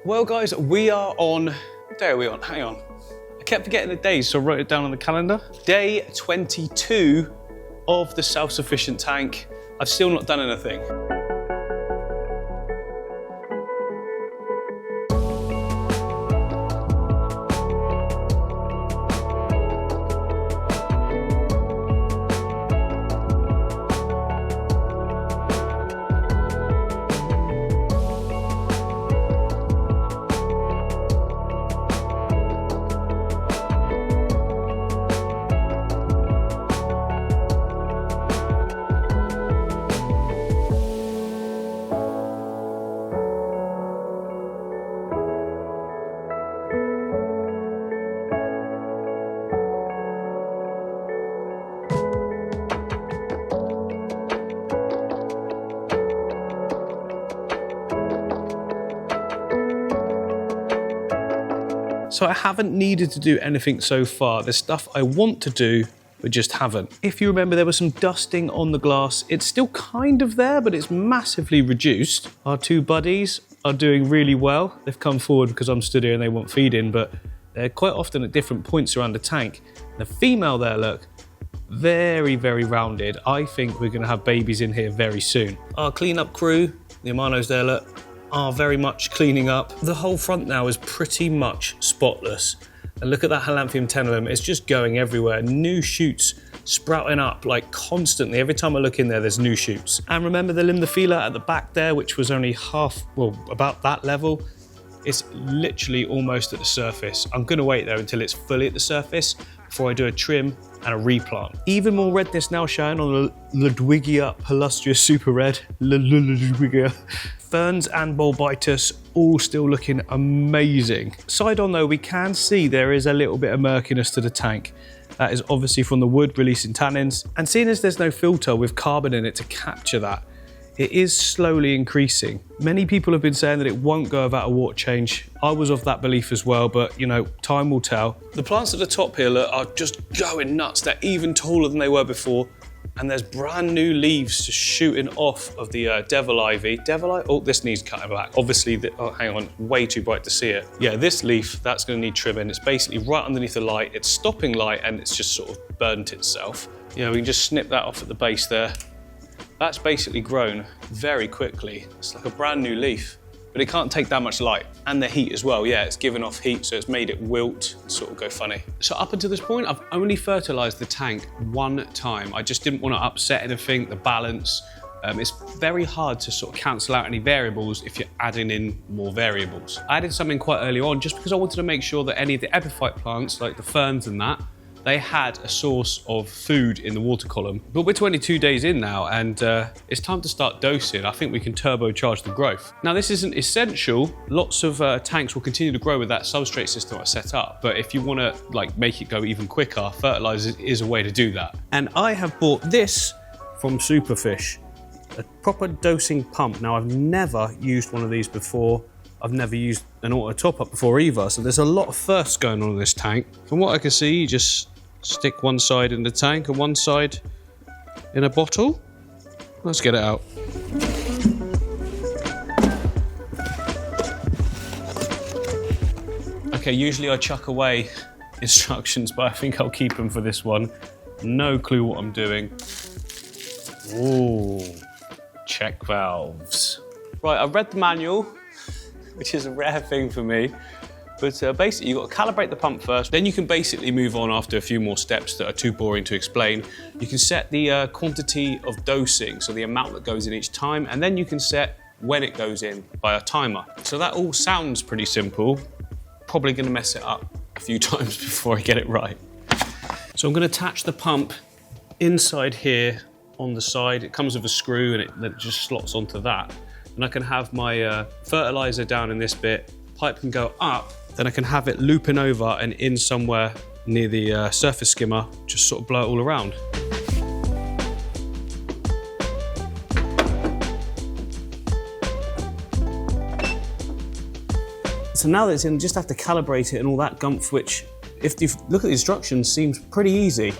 Well guys, we are on, what day are we on? Hang on. I kept forgetting the days, so I wrote it down on the calendar. Day 22 of the self-sufficient tank. I've still not done anything. So I haven't needed to do anything so far. There's stuff I want to do, but just haven't. If you remember, there was some dusting on the glass. It's still kind of there, but it's massively reduced. Our two buddies are doing really well. They've come forward because I'm stood here and they want feeding, but they're quite often at different points around the tank. The female there, look, very, very rounded. I think we're gonna have babies in here very soon. Our cleanup crew, the Amanos there, look, are very much cleaning up. The whole front now is pretty much spotless. And look at that Halanthemum tenellum, it's just going everywhere. New shoots sprouting up like constantly. Every time I look in there, there's new shoots. And remember the Limnophila at the back there, which was only half, well, about that level. It's literally almost at the surface. I'm gonna wait though until it's fully at the surface before I do a trim and a replant. Even more redness now showing on the Ludwigia palustria super red. Ludwigia. Ferns and Bolbitis all still looking amazing. Side on though, we can see there is a little bit of murkiness to the tank. That is obviously from the wood releasing tannins. And seeing as there's no filter with carbon in it to capture that, it is slowly increasing. Many people have been saying that it won't go without a water change. I was of that belief as well, but you know, time will tell. The plants at the top here look, are just going nuts. They're even taller than they were before. And there's brand new leaves just shooting off of the devil ivy. Devil ivy? Oh, this needs cutting back. Obviously, oh, hang on, way too bright to see it. Yeah, this leaf, that's gonna need trimming. It's basically right underneath the light. It's stopping light and it's just sort of burnt itself. Yeah, we can just snip that off at the base there. That's basically grown very quickly. It's like a brand new leaf, but it can't take that much light. And the heat as well, yeah, it's given off heat, so it's made it wilt, sort of go funny. So up until this point, I've only fertilized the tank one time. I just didn't want to upset anything, the balance. It's very hard to sort of cancel out any variables if you're adding in more variables. I added something quite early on just because I wanted to make sure that any of the epiphyte plants, like the ferns and that, they had a source of food in the water column. But we're 22 days in now and it's time to start dosing. I think we can turbocharge the growth. Now this isn't essential. Lots of tanks will continue to grow with that substrate system I set up. But if you wanna like make it go even quicker, fertilizer is a way to do that. And I have bought this from Superfish, a proper dosing pump. Now I've never used one of these before. I've never used an auto top-up before either, so there's a lot of firsts going on in this tank. From what I can see, you just stick one side in the tank and one side in a bottle. Let's get it out. Okay, usually I chuck away instructions, but I think I'll keep them for this one. No clue what I'm doing. Ooh, check valves. Right, I've read the manual, which is a rare thing for me. But basically, you've got to calibrate the pump first. Then you can basically move on after a few more steps that are too boring to explain. You can set the quantity of dosing, so the amount that goes in each time, and then you can set when it goes in by a timer. So that all sounds pretty simple. Probably going to mess it up a few times before I get it right. So I'm going to attach the pump inside here on the side. It comes with a screw and then it just slots onto that. And I can have my fertilizer down in this bit. Pipe can go up. Then I can have it looping over and in somewhere near the surface skimmer, just sort of blow it all around. So now that it's in, just have to calibrate it and all that gumph, which, if you look at the instructions, seems pretty easy.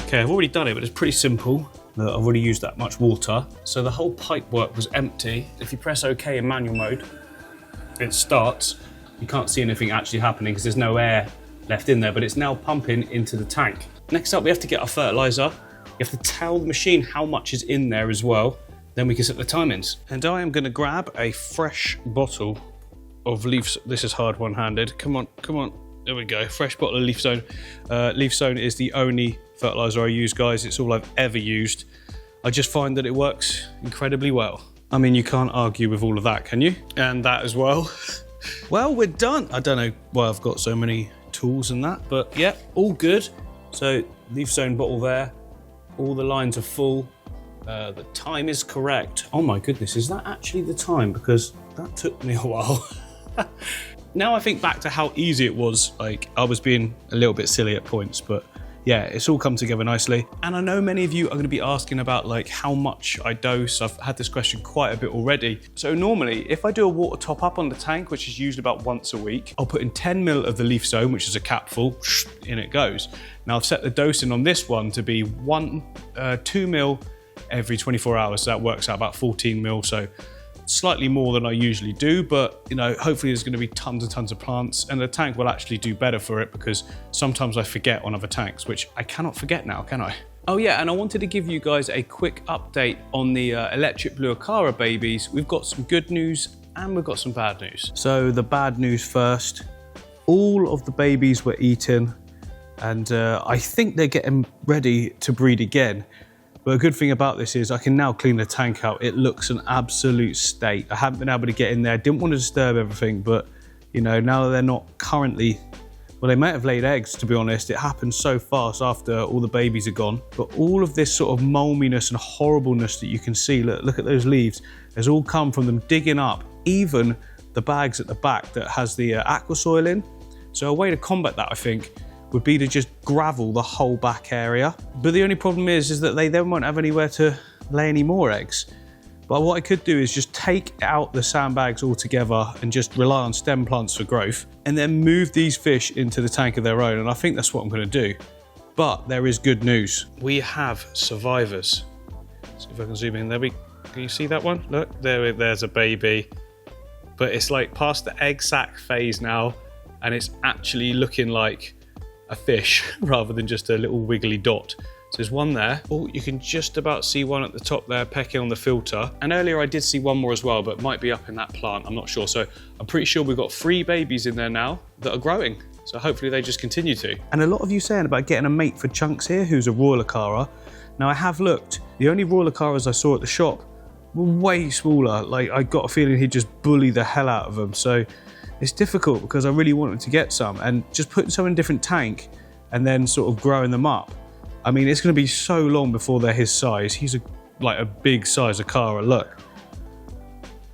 Okay, I've already done it, but it's pretty simple. I've already used that much water. So the whole pipe work was empty. If you press OK in manual mode, it starts. You can't see anything actually happening because there's no air left in there, but it's now pumping into the tank. Next up, we have to get our fertilizer. You have to tell the machine how much is in there as well. Then we can set the timings. And I am gonna grab a fresh bottle of Leaf. This is hard one-handed. Come on, come on. There we go, fresh bottle of Leaf Zone. Leaf Zone is the only fertilizer I use, guys. It's all I've ever used. I just find that it works incredibly well. I mean, you can't argue with all of that, can you? And that as well. Well, we're done. I don't know why I've got so many tools and that, but yeah, all good. So Leaf Zone bottle there. All the lines are full. The time is correct. Oh my goodness, is that actually the time? Because that took me a while. Now I think back to how easy it was. Like, I was being a little bit silly at points, but yeah, it's all come together nicely. And I know many of you are going to be asking about like how much I dose. I've had this question quite a bit already. So normally, if I do a water top up on the tank, which is usually about once a week, I'll put in 10 mil of the Leaf Zone, which is a capful, in it goes. Now I've set the dosing on this one to be 2 mil every 24 hours. So that works out about 14 mil. So slightly more than I usually do, but you know, hopefully there's going to be tons and tons of plants, and the tank will actually do better for it, because sometimes I forget on other tanks, which I cannot forget now, can I? Oh yeah, and I wanted to give you guys a quick update on the electric blue Aquara babies. We've got some good news and we've got some bad news. So the bad news first, all of the babies were eaten, and I think they're getting ready to breed again. But a good thing about this is I can now clean the tank out. It looks an absolute state. I haven't been able to get in there. Didn't want to disturb everything, but you know, now they're not currently, well, they might have laid eggs, to be honest. It happened so fast after all the babies are gone. But all of this sort of moldiness and horribleness that you can see, look at those leaves, has all come from them digging up even the bags at the back that has the aqua soil in. So a way to combat that, I think, would be to just gravel the whole back area. But the only problem is that they then won't have anywhere to lay any more eggs. But what I could do is just take out the sandbags altogether and just rely on stem plants for growth, and then move these fish into the tank of their own. And I think that's what I'm going to do. But there is good news. We have survivors. See if I can zoom in. Can you see that one? Look, there's a baby. But it's like past the egg sac phase now, and it's actually looking like a fish rather than just a little wiggly dot. So there's one there. Oh, you can just about see one at the top there pecking on the filter. And earlier I did see one more as well, but might be up in that plant, I'm not sure. So I'm pretty sure we've got 3 babies in there now that are growing. So hopefully they just continue to. And a lot of you saying about getting a mate for Chunks here, who's a Royal Aquara. Now I have looked, the only Royal Aquaras I saw at the shop were way smaller. Like, I got a feeling he'd just bully the hell out of them. So it's difficult because I really wanted to get some, and just putting some in a different tank and then sort of growing them up. I mean, it's going to be so long before they're his size. He's like a big size Aquara, look.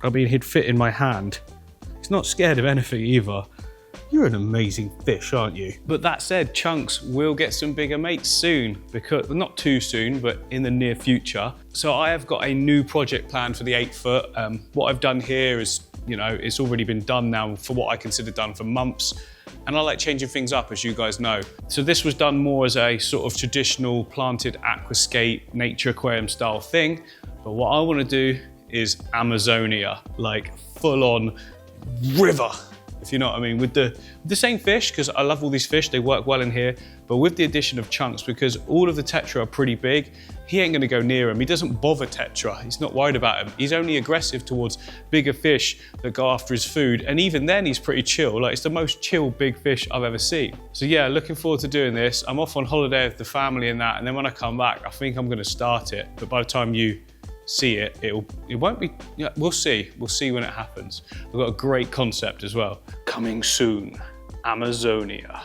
I mean, he'd fit in my hand. He's not scared of anything either. You're an amazing fish, aren't you? But that said, Chunks will get some bigger mates soon, because not too soon, but in the near future. So I have got a new project plan for the 8 foot. What I've done here is, you know, it's already been done now for what I consider done for months. And I like changing things up, as you guys know. So this was done more as a sort of traditional planted aquascape, nature aquarium style thing. But what I want to do is Amazonia, like full on river, if you know what I mean, with the same fish, because I love all these fish, they work well in here, but with the addition of Chunks, because all of the tetra are pretty big, he ain't gonna go near him. He doesn't bother tetra, he's not worried about him. He's only aggressive towards bigger fish that go after his food, and even then he's pretty chill. Like, it's the most chill big fish I've ever seen. So yeah, looking forward to doing this. I'm off on holiday with the family and that, and then when I come back, I think I'm gonna start it, but by the time you see it, it won't be, yeah, we'll see when it happens. We've got a great concept as well. Coming soon, Amazonia.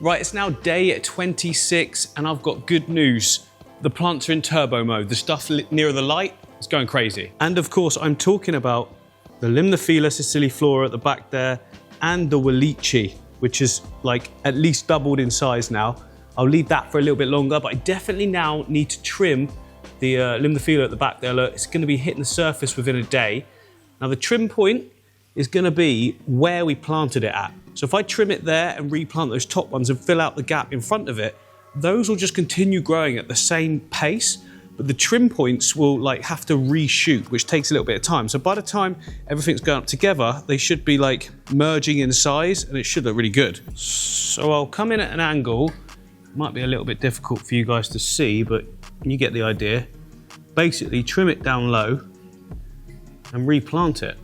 Right, it's now day 26 and I've got good news. The plants are in turbo mode. The stuff near the light is going crazy. And of course, I'm talking about the Limnophila siciliflora at the back there and the Wallichi, which is like at least doubled in size now. I'll leave that for a little bit longer, but I definitely now need to trim the Limnophila at the back there. Look, it's going to be hitting the surface within a day. Now the trim point is going to be where we planted it at. So if I trim it there and replant those top ones and fill out the gap in front of it, those will just continue growing at the same pace, but the trim points will like have to reshoot, which takes a little bit of time. So by the time everything's going up together, they should be like merging in size and it should look really good. So I'll come in at an angle. Might be a little bit difficult for you guys to see, but you get the idea. Basically trim it down low and replant it.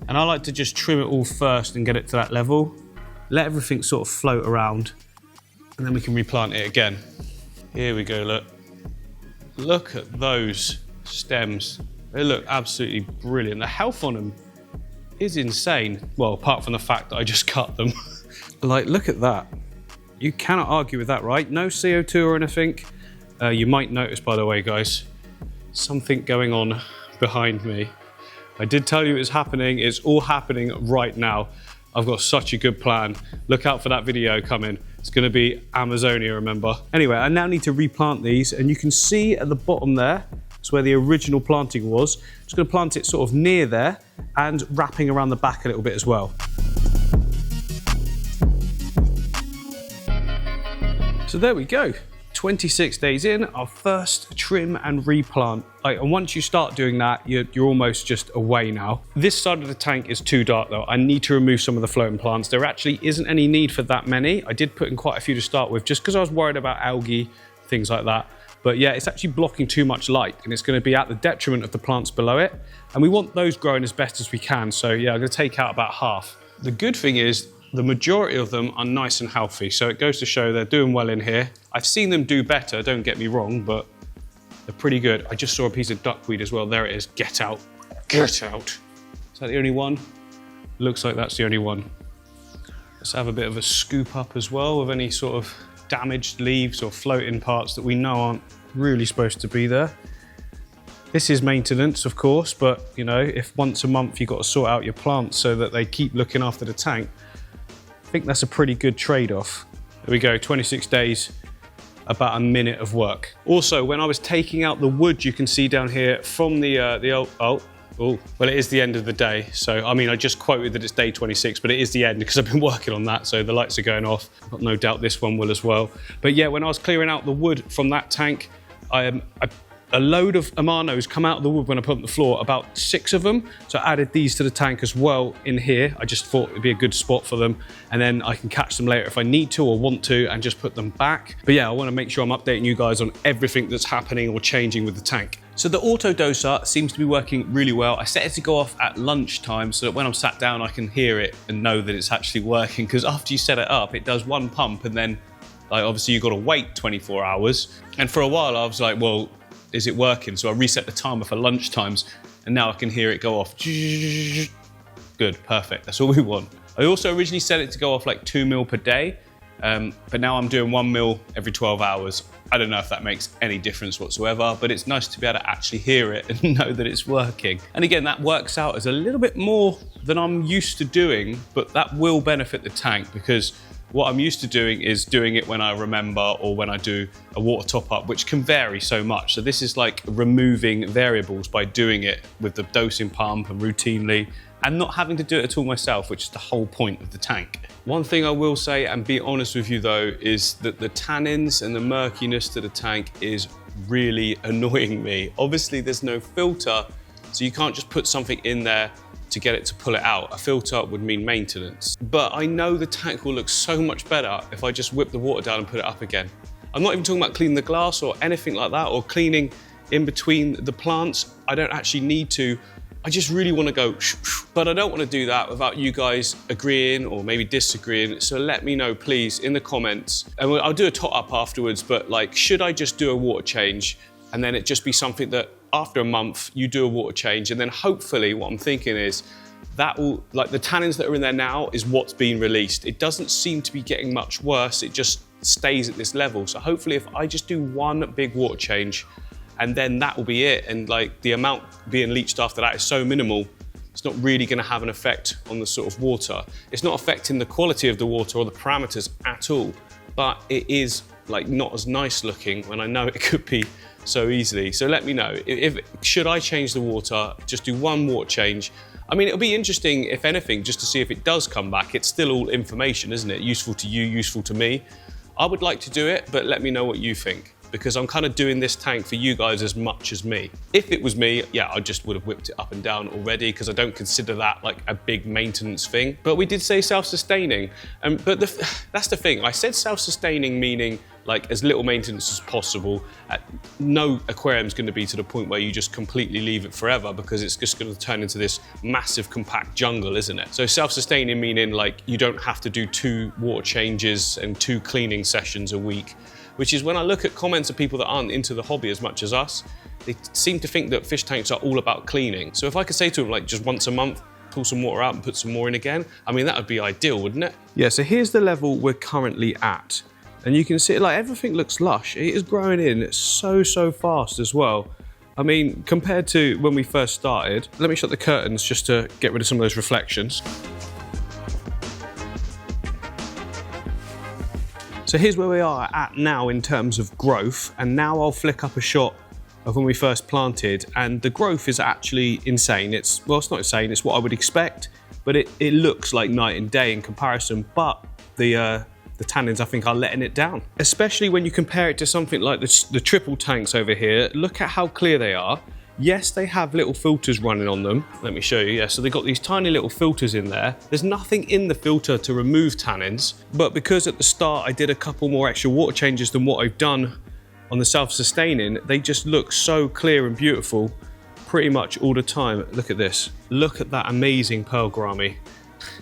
And I like to just trim it all first and get it to that level. Let everything sort of float around and then we can replant it again. Here we go, look. Look at those stems. They look absolutely brilliant. The health on them is insane. Well, apart from the fact that I just cut them. Like, look at that. You cannot argue with that, right? No CO2 or anything. You might notice, by the way, guys, something going on behind me. I did tell you it was happening. It's all happening right now. I've got such a good plan. Look out for that video coming. It's gonna be Amazonia, remember? Anyway, I now need to replant these, and you can see at the bottom there, it's where the original planting was. I'm just gonna plant it sort of near there and wrapping around the back a little bit as well. So there we go. 26 days in, our first trim and replant. And once you start doing that, you're almost just away now. This side of the tank is too dark though. I need to remove some of the floating plants. There actually isn't any need for that many. I did put in quite a few to start with, just because I was worried about algae, things like that. But yeah, it's actually blocking too much light and it's going to be at the detriment of the plants below it. And we want those growing as best as we can. So yeah, I'm going to take out about half. The good thing is, the majority of them are nice and healthy, so it goes to show they're doing well in here. I've seen them do better, don't get me wrong, but they're pretty good. I just saw a piece of duckweed as well. There it is. Get out. Get out. Is that the only one? Looks like that's the only one. Let's have a bit of a scoop up as well of any sort of damaged leaves or floating parts that we know aren't really supposed to be there. This is maintenance, of course, but you know, if once a month you've got to sort out your plants so that they keep looking after the tank, I think that's a pretty good trade-off. There we go, 26 days, about a minute of work. Also, when I was taking out the wood, you can see down here from well, it is the end of the day. So, I mean, I just quoted that it's day 26, but it is the end because I've been working on that. So the lights are going off. I've got no doubt this one will as well. But yeah, when I was clearing out the wood from that tank, a load of Amanos come out of the wood when I put them on the floor, about 6 of them. So I added these to the tank as well in here. I just thought it'd be a good spot for them. And then I can catch them later if I need to or want to and just put them back. But yeah, I want to make sure I'm updating you guys on everything that's happening or changing with the tank. So the auto doser seems to be working really well. I set it to go off at lunchtime so that when I'm sat down, I can hear it and know that it's actually working. Because after you set it up, it does one pump and then like obviously you've got to wait 24 hours. And for a while I was like, well, is it working? So I reset the timer for lunch times and now I can hear it go off. Good, perfect, that's all we want. I also originally set it to go off like 2 mil per day, but now I'm doing 1 mil every 12 hours. I don't know if that makes any difference whatsoever, but it's nice to be able to actually hear it and know that it's working. And again, that works out as a little bit more than I'm used to doing, but that will benefit the tank because what I'm used to doing is doing it when I remember or when I do a water top up, which can vary so much. So this is like removing variables by doing it with the dosing pump and routinely and not having to do it at all myself, which is the whole point of the tank. One thing I will say and be honest with you though, is that the tannins and the murkiness to the tank is really annoying me. Obviously there's no filter, so you can't just put something in there to get it to pull it out. A filter would mean maintenance. But I know the tank will look so much better if I just whip the water down and put it up again. I'm not even talking about cleaning the glass or anything like that or cleaning in between the plants. I don't actually need to. I just really want to go, but I don't want to do that without you guys agreeing or maybe disagreeing. So let me know, please, in the comments. And I'll do a top up afterwards, but like, should I just do a water change and then it just be something that after a month, you do a water change, and then hopefully what I'm thinking is that will, like the tannins that are in there now is what's being released. It doesn't seem to be getting much worse. It just stays at this level. So hopefully if I just do one big water change and then that will be it. And like the amount being leached after that is so minimal, it's not really gonna have an effect on the sort of water. It's not affecting the quality of the water or the parameters at all, but it is like not as nice looking when I know it could be so easily. So let me know, should I change the water, just do one water change. I mean, it'll be interesting, if anything, just to see if it does come back. It's still all information, isn't it? Useful to you, useful to me. I would like to do it, but let me know what you think, because I'm kind of doing this tank for you guys as much as me. If it was me, yeah, I just would have whipped it up and down already, because I don't consider that like a big maintenance thing. But we did say self-sustaining, but that's the thing. I said self-sustaining meaning like as little maintenance as possible. No aquarium's going to be to the point where you just completely leave it forever, because it's just going to turn into this massive compact jungle, isn't it? So self-sustaining meaning like you don't have to do 2 water changes and 2 cleaning sessions a week, which is when I look at comments of people that aren't into the hobby as much as us, they seem to think that fish tanks are all about cleaning. So if I could say to them like just once a month, pull some water out and put some more in again, I mean, that would be ideal, wouldn't it? Yeah, so here's the level we're currently at. And you can see like everything looks lush. It is growing in so fast as well. I mean, compared to when we first started, let me shut the curtains just to get rid of some of those reflections. So here's where we are at now in terms of growth. And now I'll flick up a shot of when we first planted, and the growth is actually insane. Well, it's not insane, it's what I would expect, but it looks like night and day in comparison, but the tannins, I think, are letting it down. Especially when you compare it to something like the triple tanks over here. Look at how clear they are. Yes, they have little filters running on them. Let me show you. Yeah, so they've got these tiny little filters in there. There's nothing in the filter to remove tannins, but because at the start I did a couple more extra water changes than what I've done on the self-sustaining, they just look so clear and beautiful pretty much all the time. Look at this. Look at that amazing pearl gourami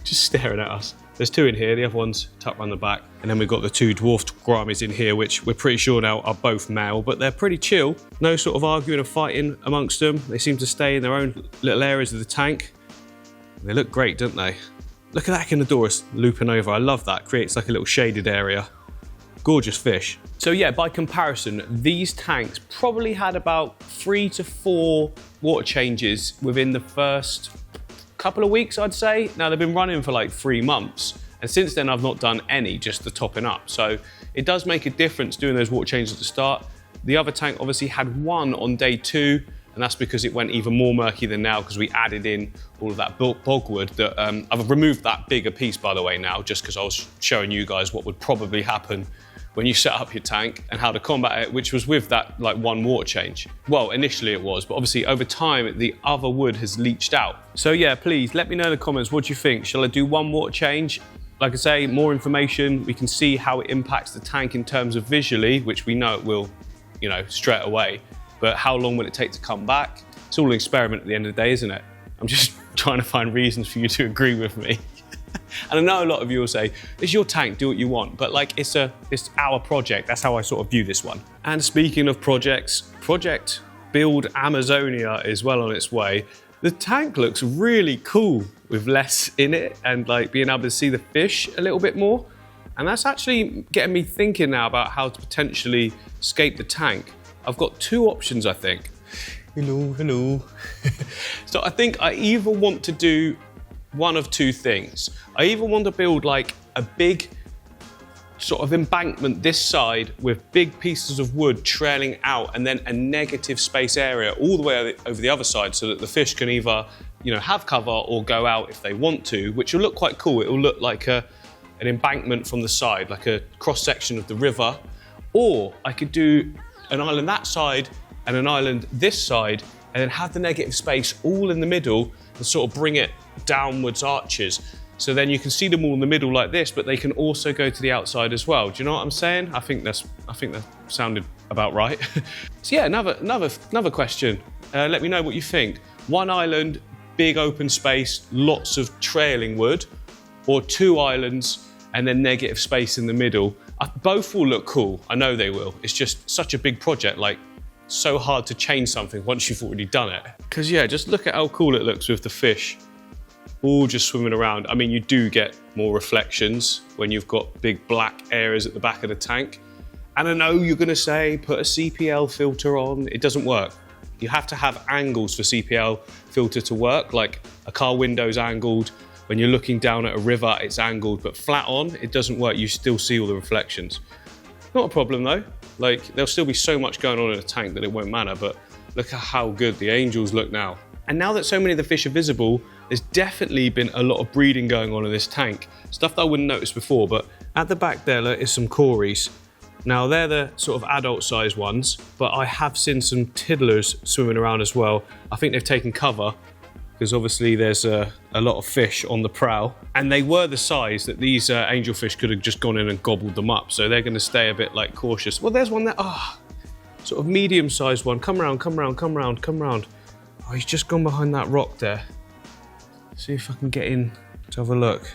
just staring at us. There's 2 in here, the other one's tucked around the back. And then we've got the 2 dwarfed gouramis in here, which we're pretty sure now are both male, but they're pretty chill. No sort of arguing or fighting amongst them. They seem to stay in their own little areas of the tank. They look great, don't they? Look at that Echinodorus looping over. I love that. Creates like a little shaded area. Gorgeous fish. So yeah, by comparison, these tanks probably had about 3 to 4 water changes within the first couple of weeks, I'd say. Now they've been running for like 3 months, and since then I've not done any, just the topping up. So it does make a difference doing those water changes at the start. The other tank obviously had 1 on day 2, and that's because it went even more murky than now, because we added in all of that bogwood that I've removed that bigger piece, by the way, now, just because I was showing you guys what would probably happen when you set up your tank and how to combat it, which was with that like 1 water change. Well, initially it was, but obviously over time, the other wood has leached out. So yeah, please let me know in the comments, what do you think? Shall I do 1 water change? Like I say, more information, we can see how it impacts the tank in terms of visually, which we know it will, you know, straight away. But how long will it take to come back? It's all an experiment at the end of the day, isn't it? I'm just trying to find reasons for you to agree with me. And I know a lot of you will say, it's your tank, do what you want, but like it's our project. That's how I sort of view this one. And speaking of projects, Project Build Amazonia is well on its way. The tank looks really cool with less in it, and like being able to see the fish a little bit more. And that's actually getting me thinking now about how to potentially scape the tank. I've got 2 options, I think. Hello. So I think I either want to do one of 2 things. I either want to build like a big sort of embankment this side with big pieces of wood trailing out, and then a negative space area all the way over the other side, so that the fish can either, you know, have cover or go out if they want to, which will look quite cool. It will look like an embankment from the side, like a cross section of the river. Or I could do an island that side and an island this side, and then have the negative space all in the middle and sort of bring it downwards arches. So then you can see them all in the middle like this, but they can also go to the outside as well. Do you know what I'm saying? I think that sounded about right. So yeah, another question. Let me know what you think. 1 island, big open space, lots of trailing wood, or 2 islands and then negative space in the middle. Both will look cool. I know they will. It's just such a big project, like so hard to change something once you've already done it. Because yeah, just look at how cool it looks with the fish all just swimming around. I mean, you do get more reflections when you've got big black areas at the back of the tank. And I know you're gonna say, put a CPL filter on. It doesn't work. You have to have angles for CPL filter to work, like a car window's angled. When you're looking down at a river, it's angled, but flat on, it doesn't work. You still see all the reflections. Not a problem though. Like, there'll still be so much going on in a tank that it won't matter, but look at how good the angels look now. And now that so many of the fish are visible, there's definitely been a lot of breeding going on in this tank. Stuff that I wouldn't notice before, but At the back there, look, is some cories. Now, they're the sort of adult-sized ones, but I have seen some tiddlers swimming around as well. I think they've taken cover, because obviously there's a lot of fish on the prow. And they were the size that these angelfish could have just gone in and gobbled them up, so they're going to stay a bit, like, cautious. Well, there's one there. Sort of medium-sized one. Come round, come round, come round, come round. Oh, he's just gone behind that rock there. See if I can get in to have a look.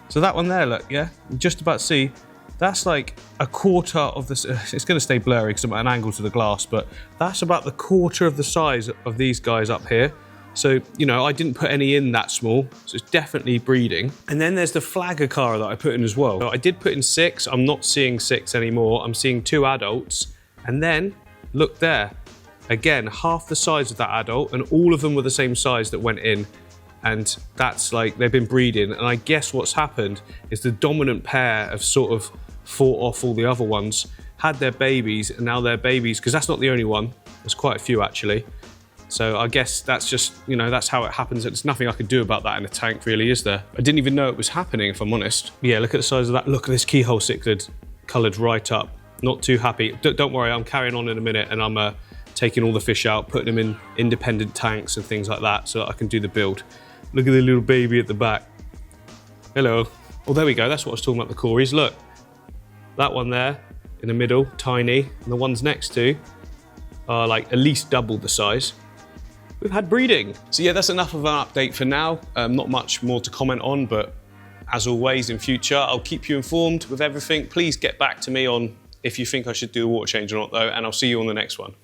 So that one there, look, yeah? I'm just about to see. That's like a quarter of this. It's going to stay blurry because I'm at an angle to the glass, but that's about the quarter of the size of these guys up here. So, you know, I didn't put any in that small, so it's definitely breeding. And then there's the flagger cara that I put in as well. So I did put in 6. I'm not seeing 6 anymore. I'm seeing 2 adults. And then, look there. Again, half the size of that adult, and all of them were the same size that went in. And that's like, they've been breeding. And I guess what's happened is the dominant pair have sort of fought off all the other ones, had their babies, and now their babies, because that's not the only one. There's quite a few actually. So I guess that's just, you know, that's how it happens. There's nothing I could do about that in a tank really, is there? I didn't even know it was happening, if I'm honest. Yeah, look at the size of that. Look at this keyhole cichlid coloured right up. Not too happy. Don't worry, I'm carrying on in a minute and I'm taking all the fish out, putting them in independent tanks and things like that so that I can do the build. Look at the little baby at the back. Hello. Oh, there we go. That's what I was talking about, the cories. Look, that one there in the middle, tiny, and the ones next to are like at least double the size. We've had breeding. So yeah, that's enough of an update for now. Not much more to comment on, but as always in future, I'll keep you informed with everything. Please get back to me on if you think I should do a water change or not though, and I'll see you on the next one.